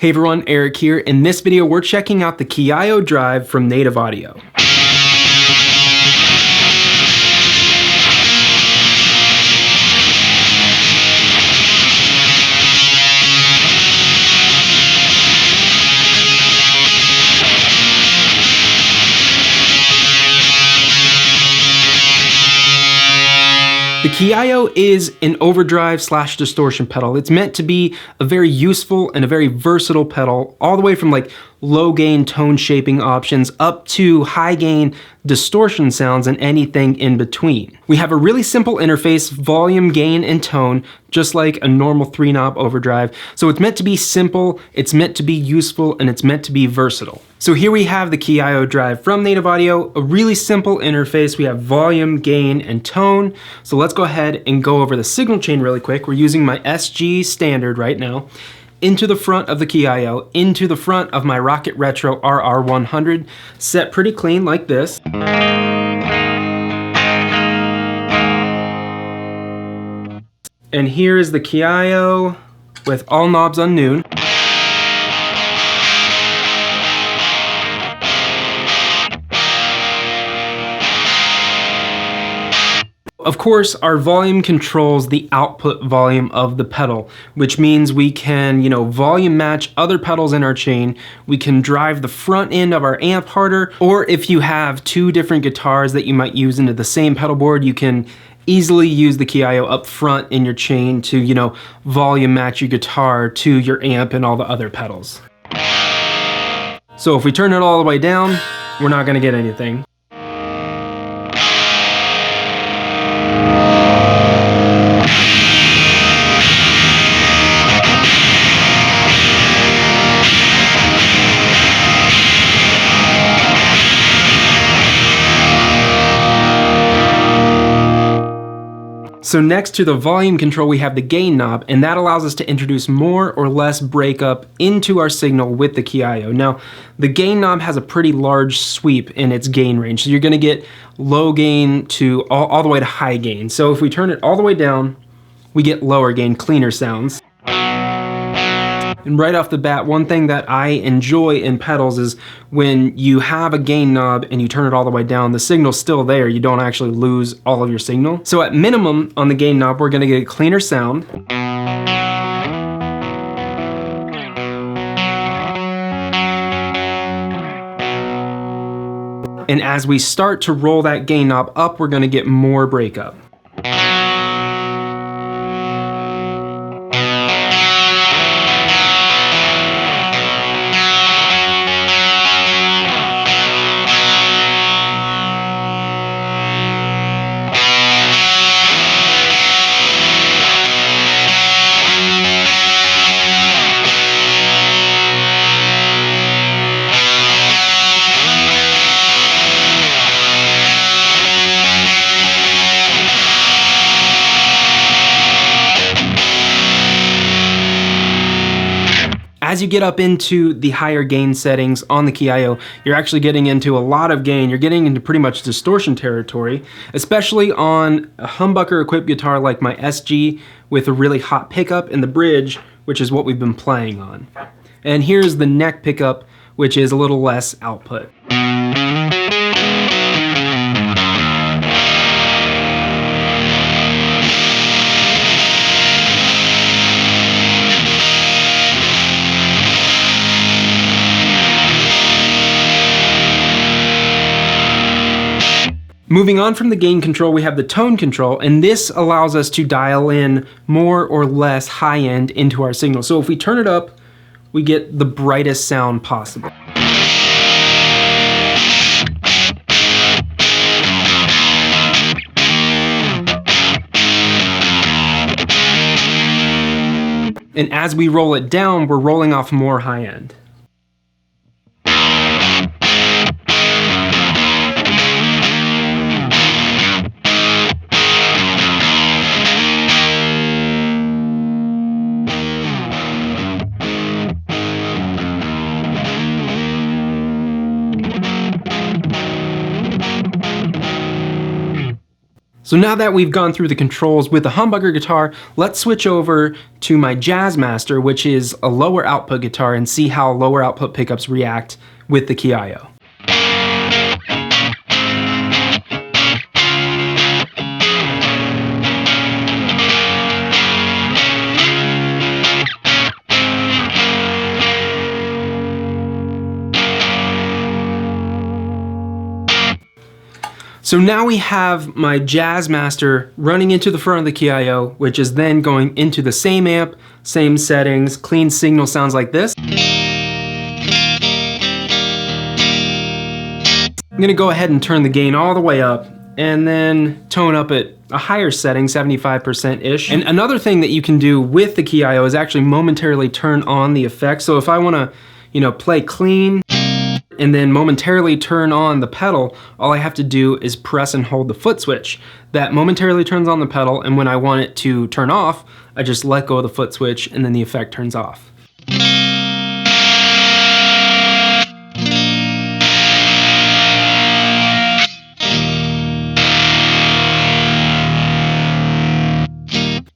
Hey everyone, Eric here. In this video, we're checking out the Kiaayo drive from NativeAudio. The Kiaayo is an overdrive / distortion pedal. It's meant to be a very useful and a very versatile pedal, all the way from like low gain tone shaping options up to high gain distortion sounds and anything in between. We have a really simple interface, volume, gain, and tone, just like a normal 3-knob overdrive. So it's meant to be simple, it's meant to be useful, and it's meant to be versatile. So here we have the Kiaayo drive from NativeAudio, a really simple interface. We have volume, gain, and tone. So let's go ahead and go over the signal chain really quick. We're using my SG standard right now. Into the front of the Kiaayo, into the front of my Rocket Retro RR100, set pretty clean like this. And here is the Kiaayo with all knobs unnoon. Of course, our volume controls the output volume of the pedal, which means we can, volume match other pedals in our chain. We can drive the front end of our amp harder, or if you have two different guitars that you might use into the same pedal board, you can easily use the Kiaayo up front in your chain to, volume match your guitar to your amp and all the other pedals. So if we turn it all the way down, we're not gonna get anything. So next to the volume control, we have the gain knob, and that allows us to introduce more or less breakup into our signal with the Kiaayo. Now, the gain knob has a pretty large sweep in its gain range, so you're gonna get low gain to all the way to high gain. So if we turn it all the way down, we get lower gain, cleaner sounds. And right off the bat, one thing that I enjoy in pedals is when you have a gain knob and you turn it all the way down, the signal's still there. You don't actually lose all of your signal. So at minimum on the gain knob, we're gonna get a cleaner sound. And as we start to roll that gain knob up, we're gonna get more breakup. As you get up into the higher gain settings on the Kiaayo, you're actually getting into a lot of gain. You're getting into pretty much distortion territory, especially on a humbucker equipped guitar like my SG with a really hot pickup in the bridge, which is what we've been playing on. And here's the neck pickup, which is a little less output. Moving on from the gain control, we have the tone control, and this allows us to dial in more or less high end into our signal. So if we turn it up, we get the brightest sound possible. And as we roll it down, we're rolling off more high end. So now that we've gone through the controls with the humbucker guitar, let's switch over to my Jazzmaster, which is a lower output guitar, and see how lower output pickups react with the Kiaayo. So now we have my Jazzmaster running into the front of the Kiaayo, which is then going into the same amp, same settings. Clean signal sounds like this. I'm gonna go ahead and turn the gain all the way up and then tone up at a higher setting, 75%-ish. And another thing that you can do with the Kiaayo is actually momentarily turn on the effect. So if I wanna, play clean, and then momentarily turn on the pedal, all I have to do is press and hold the foot switch. That momentarily turns on the pedal, and when I want it to turn off, I just let go of the foot switch and then the effect turns off.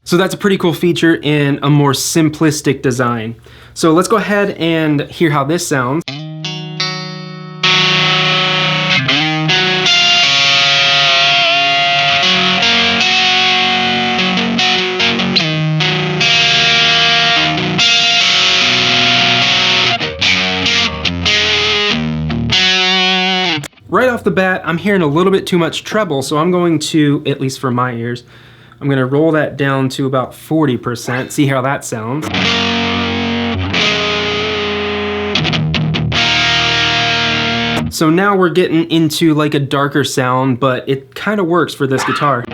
So that's a pretty cool feature in a more simplistic design. So let's go ahead and hear how this sounds. Right off the bat, I'm hearing a little bit too much treble, so I'm going to, at least for my ears, I'm going to roll that down to about 40%, see how that sounds. So now we're getting into like a darker sound, but it kind of works for this guitar.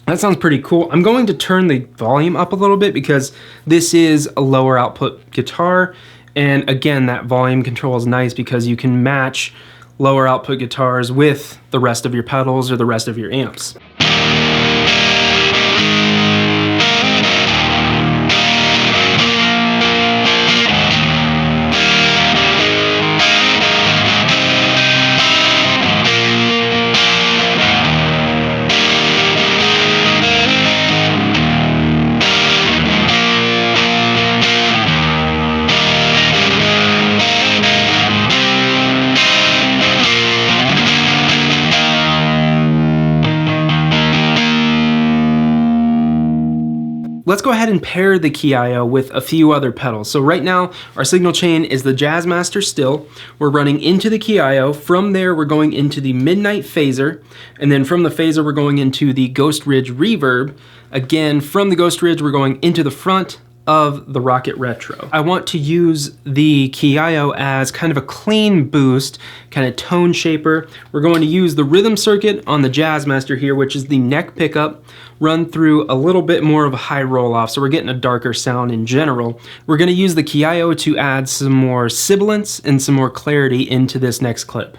That sounds pretty cool. I'm going to turn the volume up a little bit because this is a lower output guitar. And again, that volume control is nice because you can match lower output guitars with the rest of your pedals or the rest of your amps. Let's go ahead and pair the Kiaayo with a few other pedals. So right now, our signal chain is the Jazzmaster still. We're running into the Kiaayo. From there, we're going into the Midnight Phaser. And then from the Phaser, we're going into the Ghost Ridge Reverb. Again, from the Ghost Ridge, we're going into the front of the Rocket Retro. I want to use the Kiaayo as kind of a clean boost, kind of tone shaper. We're going to use the rhythm circuit on the Jazzmaster here, which is the neck pickup, run through a little bit more of a high roll off, so we're getting a darker sound in general. We're gonna use the Kiaayo to add some more sibilance and some more clarity into this next clip.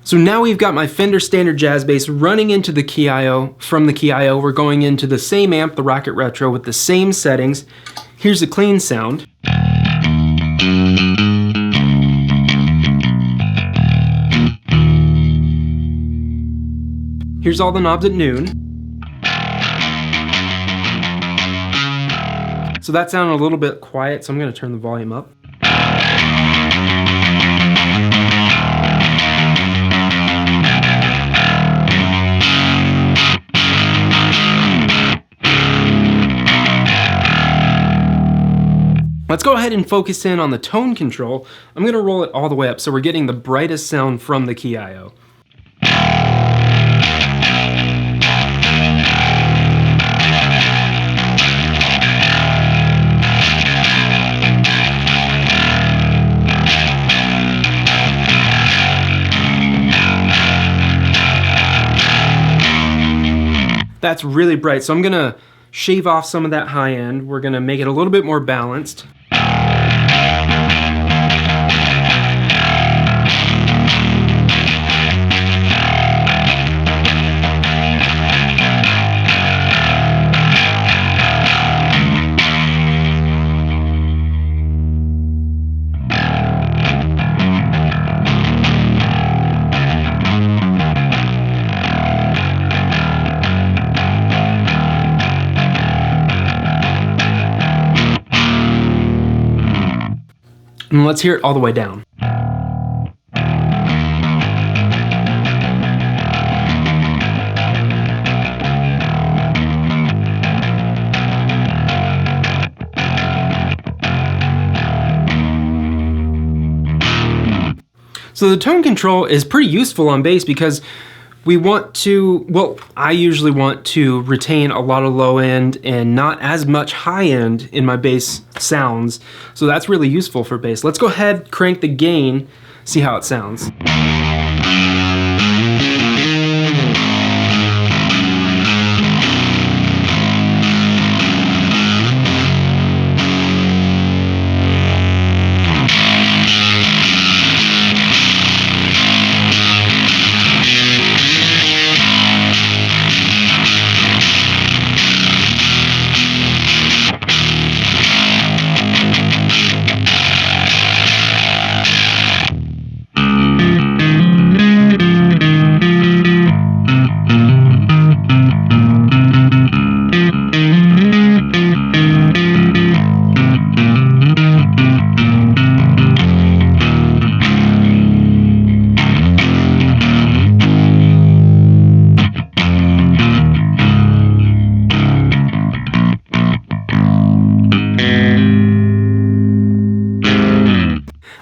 So now we've got my Fender standard jazz bass running into the Kiaayo. From the Kiaayo, we're going into the same amp, the Rocket Retro, with the same settings. Here's a clean sound. Here's all the knobs at noon. So that sounded a little bit quiet, so I'm going to turn the volume up. Let's go ahead and focus in on the tone control. I'm going to roll it all the way up so we're getting the brightest sound from the Kiaayo. That's really bright, so I'm going to shave off some of that high end. We're going to make it a little bit more balanced. And let's hear it all the way down. So the tone control is pretty useful on bass because we want to, well, I usually want to retain a lot of low end and not as much high end in my bass sounds. So that's really useful for bass. Let's go ahead, crank the gain, see how it sounds.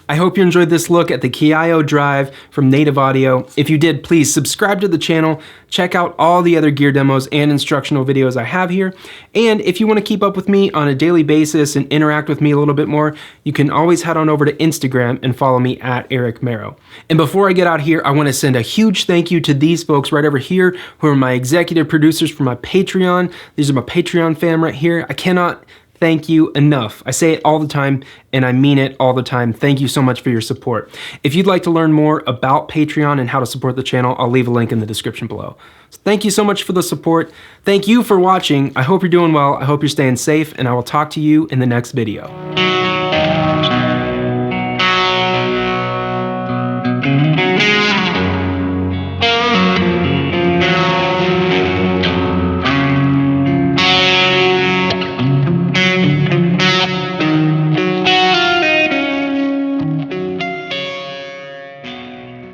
I hope you enjoyed this look at the Kiaayo Drive from NativeAudio. If you did, please subscribe to the channel, check out all the other gear demos and instructional videos I have here. And if you want to keep up with me on a daily basis and interact with me a little bit more, you can always head on over to Instagram and follow me at Eric Merrow. And before I get out here, I want to send a huge thank you to these folks right over here who are my executive producers for my Patreon. These are my Patreon fam right here. I cannot thank you enough. I say it all the time and I mean it all the time. Thank you so much for your support. If you'd like to learn more about Patreon and how to support the channel, I'll leave a link in the description below. So thank you so much for the support. Thank you for watching. I hope you're doing well. I hope you're staying safe and I will talk to you in the next video.